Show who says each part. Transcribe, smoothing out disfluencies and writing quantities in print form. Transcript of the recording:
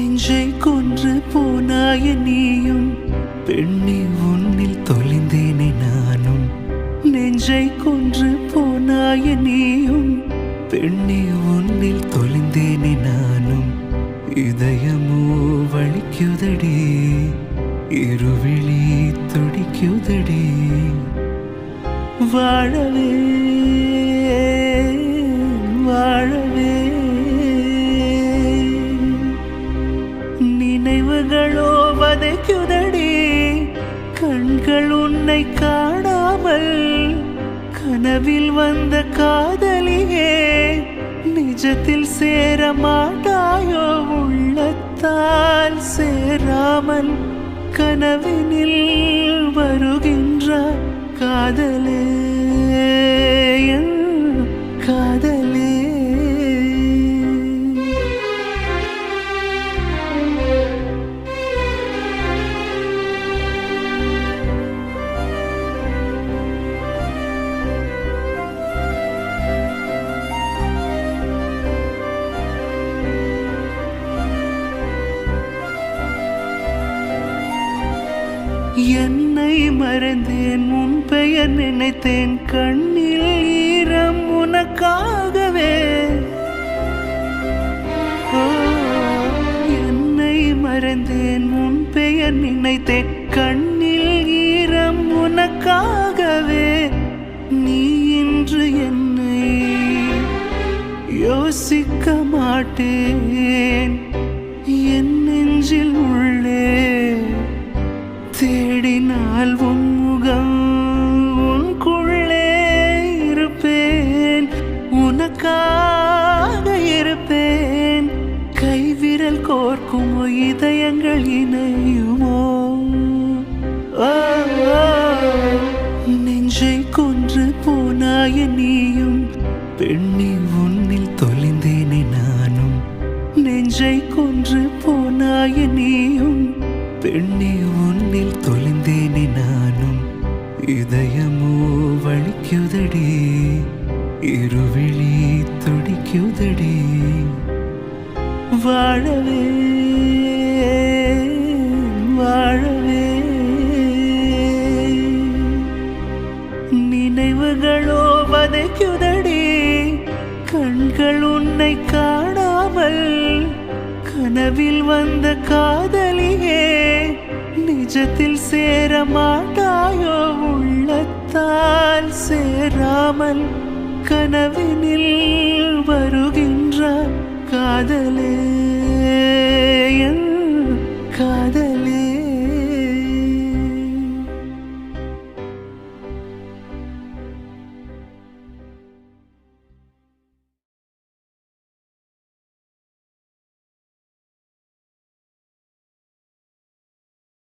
Speaker 1: நெஞ்சை கொன்று போனாய நீயும் பெண்ணே உன்னில் தொலைந்தேனே நானும். நெஞ்சை கொன்று போனாய நீயும் பெண்ணே உன்னில் தொலைந்தேனே நானும். இதயமோ வலிக்குதடி, இருவிழி துடிக்குதடி. வாழவே வாழவே நினைவுகளோ வதைக்குதடி. கண்கள் உன்னை காணாமல் கனவில் வந்த காதலியே நிஜத்தில் சேர மாட்டாயோ. உள்ளத்தால் சேராமல் கனவினில் வருகின்ற காதலே காதலே. என்னை மறந்தேன், உன் பெயர் நினைத்தேன். கண்ணில் ஈரம் உனக்காகவே. என்னை மறந்தேன், உன் பெயர் நினைத்தேன். கண்ணில் ஈரம் உனக்காகவே. நீ இன்று என்னை யோசிக்க மாட்டேன். என் நெஞ்சில் உள்ளே தேடினால் உன் முகம் உன்குள்ளே இருப்பேன். உனக்காக இருப்பேன். கைவிரல் கோர்க்குமோ இதயங்கள் இணையுமோ. நெஞ்சை கொன்று போனாய நீயும் பெண்ணே உன்னில் தொலைந்தேனே நானும். நெஞ்சை கொன்று போனாய நீயும் பெண்ணே உன்னில் தொலைந்தேனே நானும். இதயமோ வலிக்குதடி, இருவிழி துடிக்குதடி. வாழவே வாழவே நினைவுகளோ வதைக்குதடி. கண்கள் உன்னை காணாமல் கனவில் வந்த காதலியே நிஜத்தில் சேர மாட்டாயோ. உள்ளத்தால் சேராமல் கனவினில் வருகின்ற காதலே.